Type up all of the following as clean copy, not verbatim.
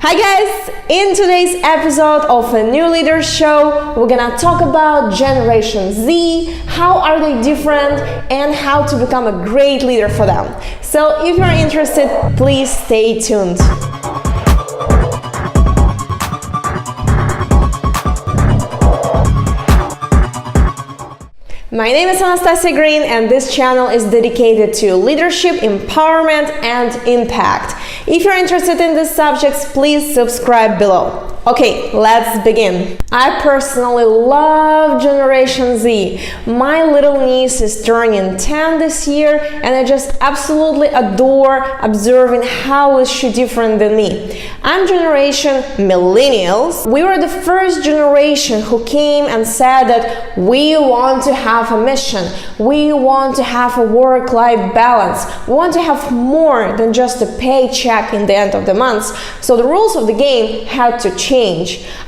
Hi guys! In today's episode of a New Leader Show, we're gonna talk about Generation Z, how are they different, and how to become a great leader for them. So if you're interested, please stay tuned. My name is Anastasia Green, and this channel is dedicated to leadership, empowerment, and impact. If you're interested in these subjects, please subscribe below. Okay, let's begin. I personally love Generation Z. My little niece is turning 10 this year, and I just absolutely adore observing how is she different than me. I'm Generation Millennials. We were the first generation who came and said that we want to have a mission. We want to have a work-life balance. We want to have more than just a paycheck in the end of the month. So the rules of the game had to change.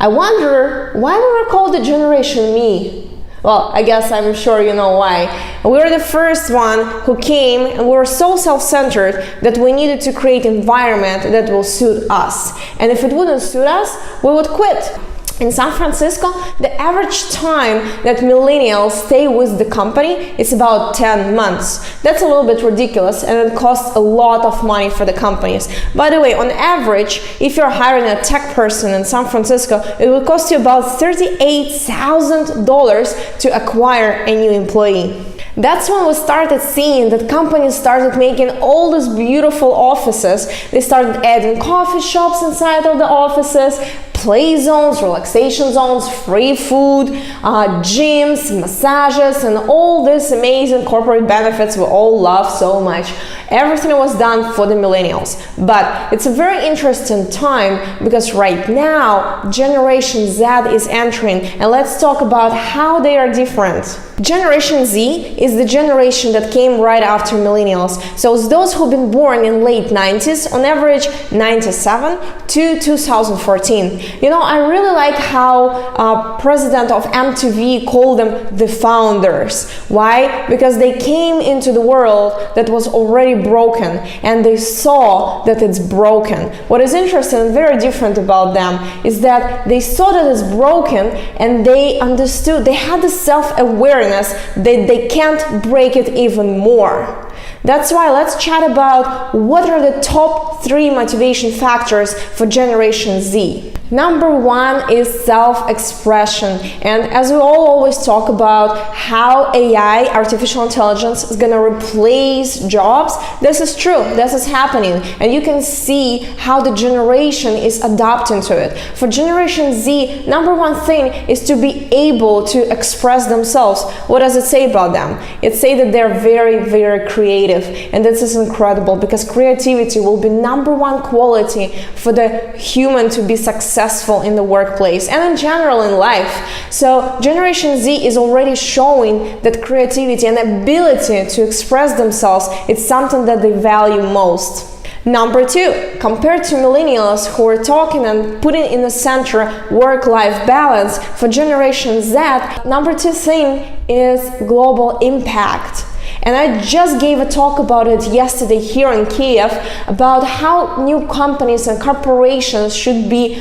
I wonder why we were called the Generation Me. Well, I guess I'm sure you know why. We were the first one who came, and we were so self-centered that we needed to create an environment that will suit us. And if it wouldn't suit us, we would quit. In San Francisco, the average time that millennials stay with the company is about 10 months. That's a little bit ridiculous, and it costs a lot of money for the companies. By the way, on average, if you're hiring a tech person in San Francisco, it will cost you about $38,000 to acquire a new employee. That's when we started seeing that companies started making all these beautiful offices. They started adding coffee shops inside of the offices, play zones, relaxation zones, free food, gyms, massages, and all these amazing corporate benefits we all love so much. Everything was done for the millennials. But it's a very interesting time because right now, Generation Z is entering, and let's talk about how they are different. Generation Z is the generation that came right after millennials. So it's those who've been born in late 90s, on average 97 to 2014. You know, I really like how president of MTV called them the founders. Why? Because they came into the world that was already broken, and they saw that it's broken. What is interesting and very different about them is that they saw that it's broken, and they understood, they had the self-awareness that they can't break it even more. That's why let's chat about what are the top 3 motivation factors for Generation Z. Number 1 is self-expression, and as we all always talk about how AI, artificial intelligence, is going to replace jobs, this is true, this is happening, and you can see how the generation is adapting to it. For Generation Z, number 1 thing is to be able to express themselves. What does it say about them? It says that they're very, very creative, and this is incredible because creativity will be number 1 quality for the human to be successful in the workplace and in general in life. So Generation Z is already showing that creativity and ability to express themselves is something that they value most. Number 2, compared to millennials who are talking and putting in the center work-life balance, for Generation Z, number 2 thing is global impact. And I just gave a talk about it yesterday here in Kiev about how new companies and corporations should be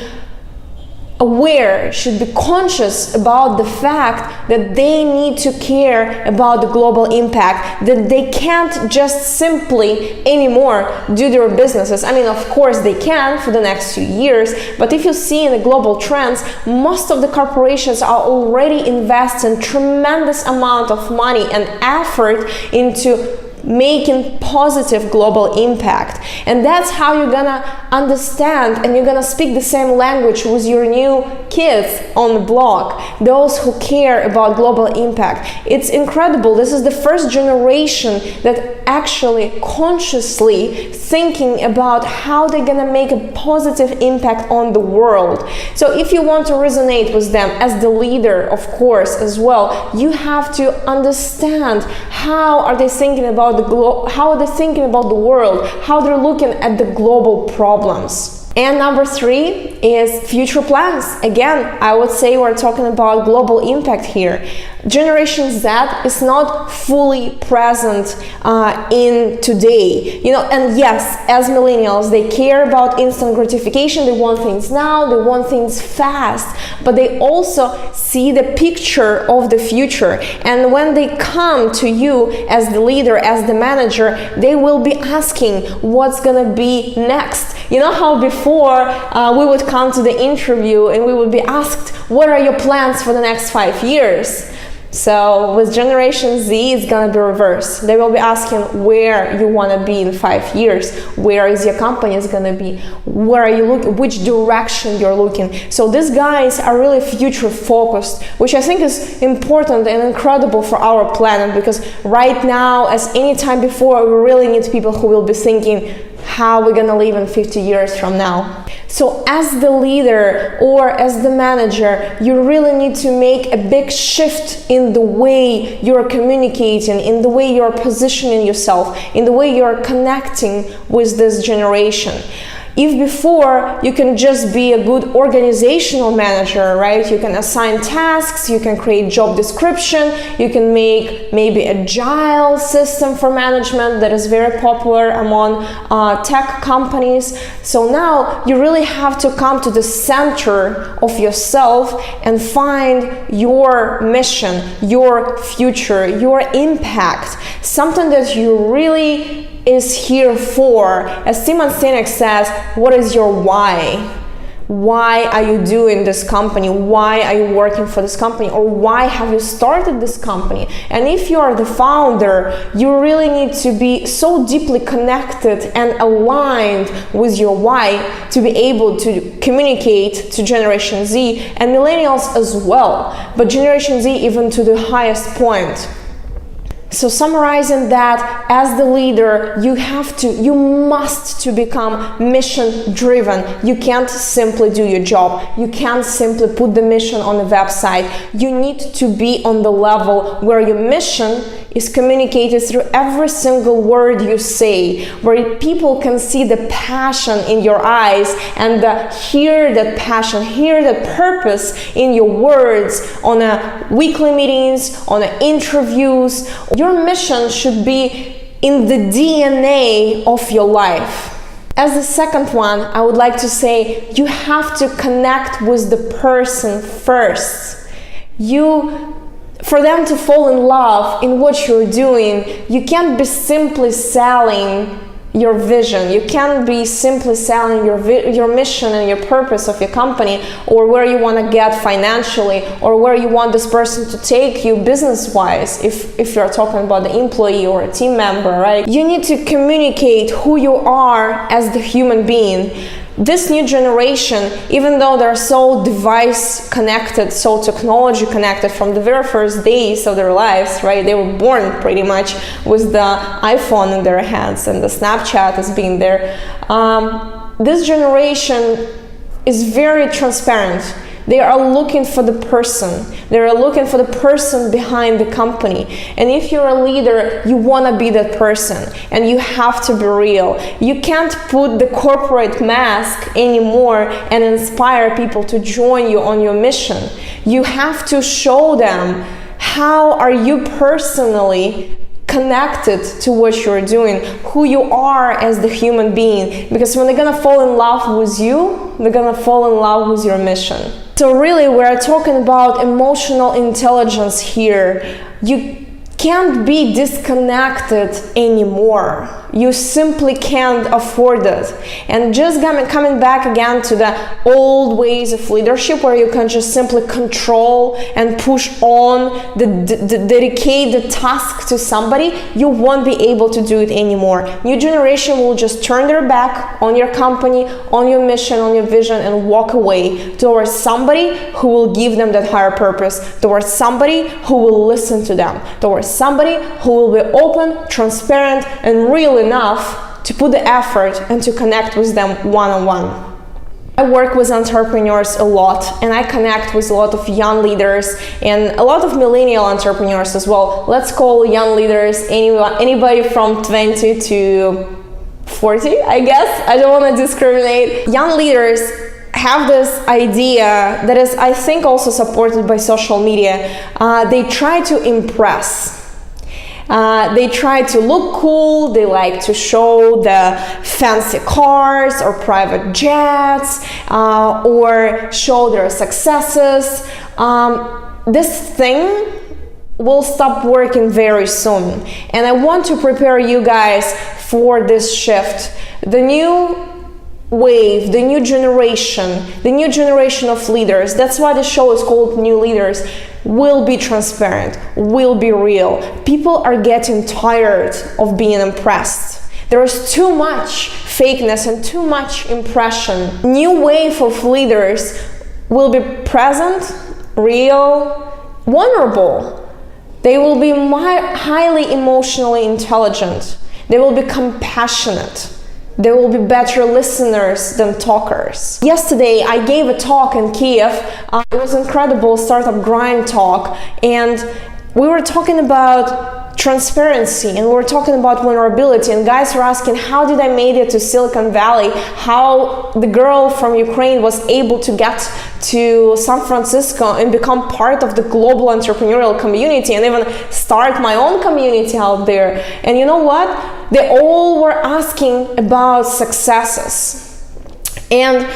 aware, should be conscious about the fact that they need to care about the global impact, that they can't just simply anymore do their businesses. I mean, of course they can for the next few years, but if you see in the global trends, most of the corporations are already investing tremendous amount of money and effort into making positive global impact. And that's how you're gonna understand and you're gonna speak the same language with your new kids on the block, those who care about global impact. It's incredible. This is the first generation that actually consciously thinking about how they're gonna make a positive impact on the world. So if you want to resonate with them as the leader, of course, as well, you have to understand how are they thinking about how are they thinking about the world, how they're looking at the global problems. And number 3 is future plans. Again, I would say we're talking about global impact here. Generation Z is not fully present in today, and yes, as millennials, they care about instant gratification. They want things now, they want things fast, but they also see the picture of the future. And when they come to you as the leader, as the manager, they will be asking what's gonna be next. You know how before we would come to the interview and we would be asked, what are your plans for the next 5 years? So with Generation Z, it's gonna be reversed. They will be asking where you wanna be in 5 years, where is your company is gonna be, where are you looking, which direction you're looking. So these guys are really future focused, which I think is important and incredible for our planet, because right now, as any time before, we really need people who will be thinking how we're gonna live in 50 years from now. So as the leader or as the manager, you really need to make a big shift in the way you're communicating, in the way you're positioning yourself, in the way you're connecting with this generation. If before you can just be a good organizational manager, right? You can assign tasks, you can create job description, you can make maybe agile system for management that is very popular among tech companies. So now you really have to come to the center of yourself and find your mission, your future, your impact, something that you really is here for. As Simon Sinek says, what is your why? Why are you doing this company? Why are you working for this company? Or why have you started this company? And if you are the founder, you really need to be so deeply connected and aligned with your why to be able to communicate to Generation Z and millennials as well, but Generation Z even to the highest point. So summarizing that, as the leader, you must to become mission driven. You can't simply do your job. You can't simply put the mission on the website. You need to be on the level where your mission is communicated through every single word you say, where people can see the passion in your eyes and hear that passion, hear the purpose in your words on weekly meetings, on interviews. Your mission should be in the DNA of your life. As the second one, I would like to say you have to connect with the person first. For them to fall in love in what you're doing, you can't be simply selling your vision. You can't be simply selling your mission and your purpose of your company, or where you want to get financially, or where you want this person to take you business-wise, if you're talking about the employee or a team member, right? You need to communicate who you are as the human being. This new generation, even though they're so device connected, so technology connected from the very first days of their lives, right? They were born pretty much with the iPhone in their hands and the Snapchat as being there. This generation is very transparent. They are looking for the person. They are looking for the person behind the company. And if you're a leader, you want to be that person, and you have to be real. You can't put the corporate mask anymore and inspire people to join you on your mission. You have to show them how are you personally connected to what you're doing, who you are as the human being. Because when they're gonna fall in love with you, they're gonna fall in love with your mission. So really, we're talking about emotional intelligence here. You can't be disconnected anymore. You simply can't afford it. And just coming back again to the old ways of leadership, where you can just simply control and push on, dedicate the task to somebody, you won't be able to do it anymore. New generation will just turn their back on your company, on your mission, on your vision, and walk away towards somebody who will give them that higher purpose, towards somebody who will listen to them, towards somebody who will be open, transparent, and real enough to put the effort and to connect with them one-on-one. I work with entrepreneurs a lot, and I connect with a lot of young leaders and a lot of millennial entrepreneurs as well. Let's call young leaders anybody from 20 to 40, I guess. I don't want to discriminate. Young leaders have this idea that is, I think, also supported by social media. They try to impress. They try to look cool, they like to show the fancy cars or private jets, or show their successes. This thing will stop working very soon. And I want to prepare you guys for this shift. The new wave, the new generation of leaders, that's why the show is called New Leaders, will be transparent, will be real. People are getting tired of being impressed. There is too much fakeness and too much impression. New wave of leaders will be present, real, vulnerable. They will be highly emotionally intelligent. They will be compassionate. They will be better listeners than talkers. Yesterday, I gave a talk in Kiev. It was an incredible startup grind talk, and we were talking about transparency, and we were talking about vulnerability, and guys were asking, how did I made it to Silicon Valley? How the girl from Ukraine was able to get to San Francisco and become part of the global entrepreneurial community and even start my own community out there. And you know what? They all were asking about successes. And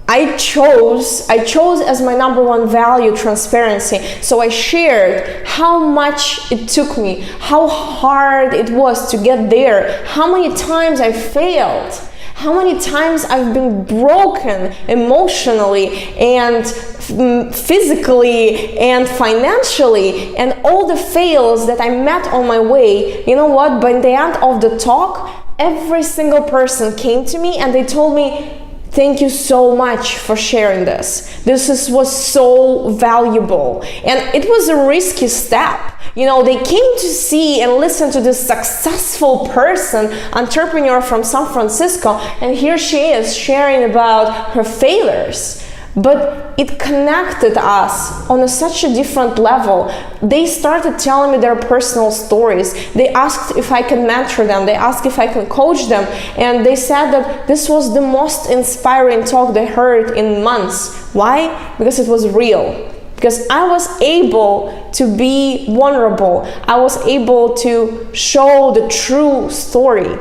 I chose as my number one value transparency. So I shared how much it took me, how hard it was to get there, how many times I failed, how many times I've been broken emotionally and physically and financially, and all the fails that I met on my way. You know what? By the end of the talk, every single person came to me and they told me, thank you so much for sharing this. This was so valuable. And it was a risky step. You know, they came to see and listen to this successful person, entrepreneur from San Francisco, and here she is sharing about her failures. But it connected us on such a different level. They started telling me their personal stories. They asked if I can mentor them. They asked if I can coach them. And they said that this was the most inspiring talk they heard in months. Why? Because it was real. Because I was able to be vulnerable. I was able to show the true story.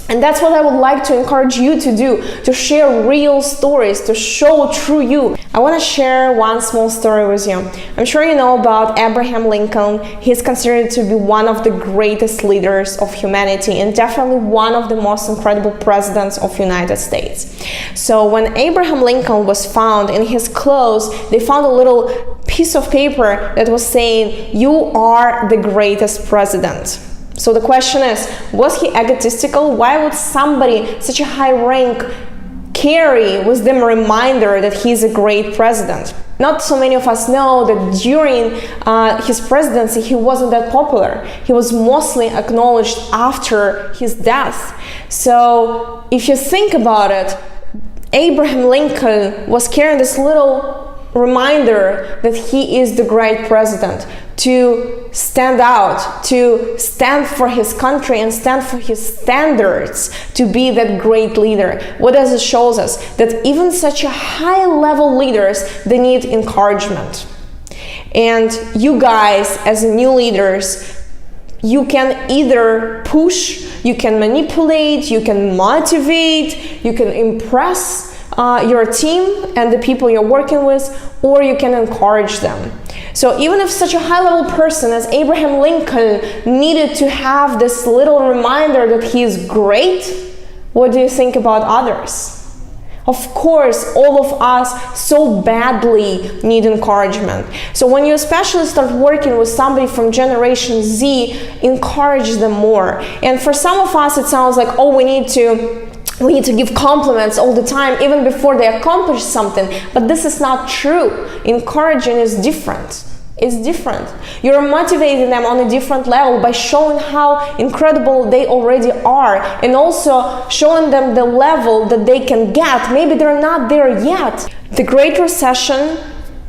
And that's what I would like to encourage you to do, to share real stories, to show true you. I want to share one small story with you. I'm sure you know about Abraham Lincoln. He's considered to be one of the greatest leaders of humanity and definitely one of the most incredible presidents of the United States. So when Abraham Lincoln was found in his clothes, they found a little piece of paper that was saying, "You are the greatest president." So the question is, was he egotistical? Why would somebody such a high rank carry with them a reminder that he's a great president? Not so many of us know that during his presidency, he wasn't that popular. He was mostly acknowledged after his death. So if you think about it, Abraham Lincoln was carrying this little reminder that he is the great president, to stand out, to stand for his country and stand for his standards, to be that great leader. What does it show us? That even such a high level leaders, they need encouragement. And you guys as new leaders, you can either push, you can manipulate, you can motivate, you can impress your team and the people you're working with, or you can encourage them. So even if such a high-level person as Abraham Lincoln needed to have this little reminder that he is great, what do you think about others? Of course, all of us so badly need encouragement. So when you especially start working with somebody from Generation Z, encourage them more. And for some of us, it sounds like, oh, we need to give compliments all the time, even before they accomplish something. But this is not true. Encouraging is different. It's different. You're motivating them on a different level by showing how incredible they already are, and also showing them the level that they can get. Maybe they're not there yet. The Great Recession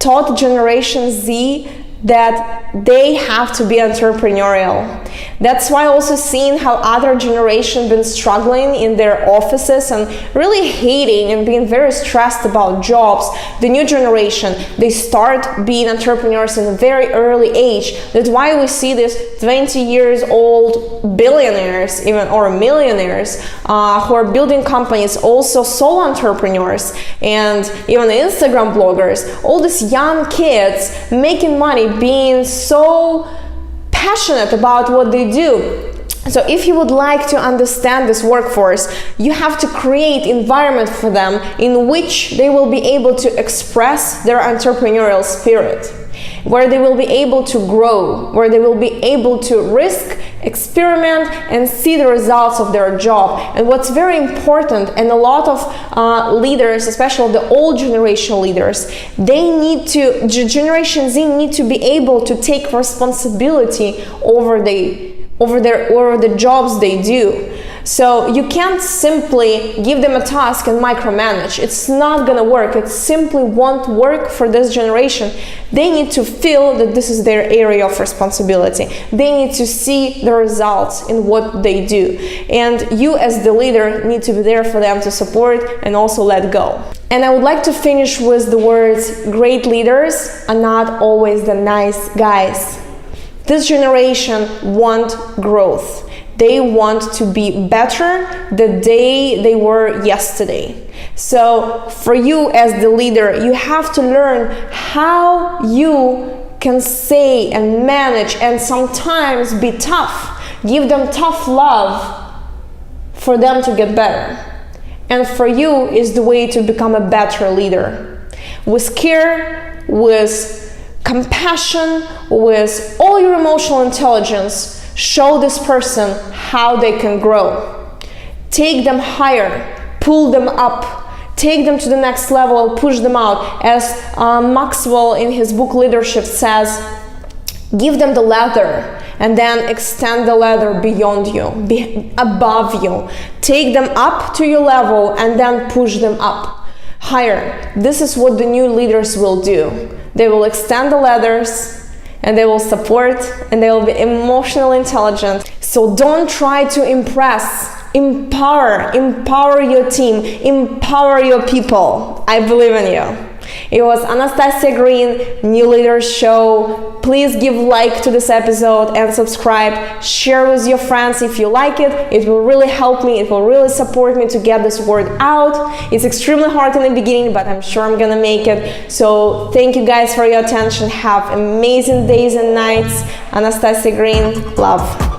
taught Generation Z that they have to be entrepreneurial. That's why also seeing how other generation been struggling in their offices and really hating and being very stressed about jobs. The new generation, they start being entrepreneurs in a very early age. That's why we see this 20 years old billionaires even or millionaires who are building companies, also solo entrepreneurs and even Instagram bloggers, all these young kids making money, being so passionate about what they do. So if you would like to understand this workforce, you have to create environment for them in which they will be able to express their entrepreneurial spirit, where they will be able to grow, where they will be able to risk, experiment, and see the results of their job. And what's very important, and a lot of leaders, especially the old generation leaders, they need to, Generation Z need to be able to take responsibility over the jobs they do. So you can't simply give them a task and micromanage. It's not gonna work. It simply won't work for this generation. They need to feel that this is their area of responsibility. They need to see the results in what they do. And you as the leader need to be there for them to support and also let go. And I would like to finish with the words, great leaders are not always the nice guys. This generation want growth. They want to be better the day they were yesterday. So for you as the leader, you have to learn how you can say and manage and sometimes be tough. Give them tough love for them to get better. And for you is the way to become a better leader. With care, with compassion, with all your emotional intelligence, show this person how they can grow. Take them higher, pull them up, take them to the next level, push them out. As Maxwell in his book Leadership says, give them the ladder and then extend the ladder beyond you, above you. Take them up to your level and then push them up higher. This is what the new leaders will do. They will extend the ladders and they will support and they will be emotionally intelligent. So don't try to impress. Empower your team, empower your people. I believe in you. It was Anastasia Green, New Leaders Show. Please give like to this episode and subscribe. Share with your friends if you like it. It will really help me. It will really support me to get this word out. It's extremely hard in the beginning, but I'm sure I'm gonna make it. So thank you guys for your attention. Have amazing days and nights. Anastasia Green, love.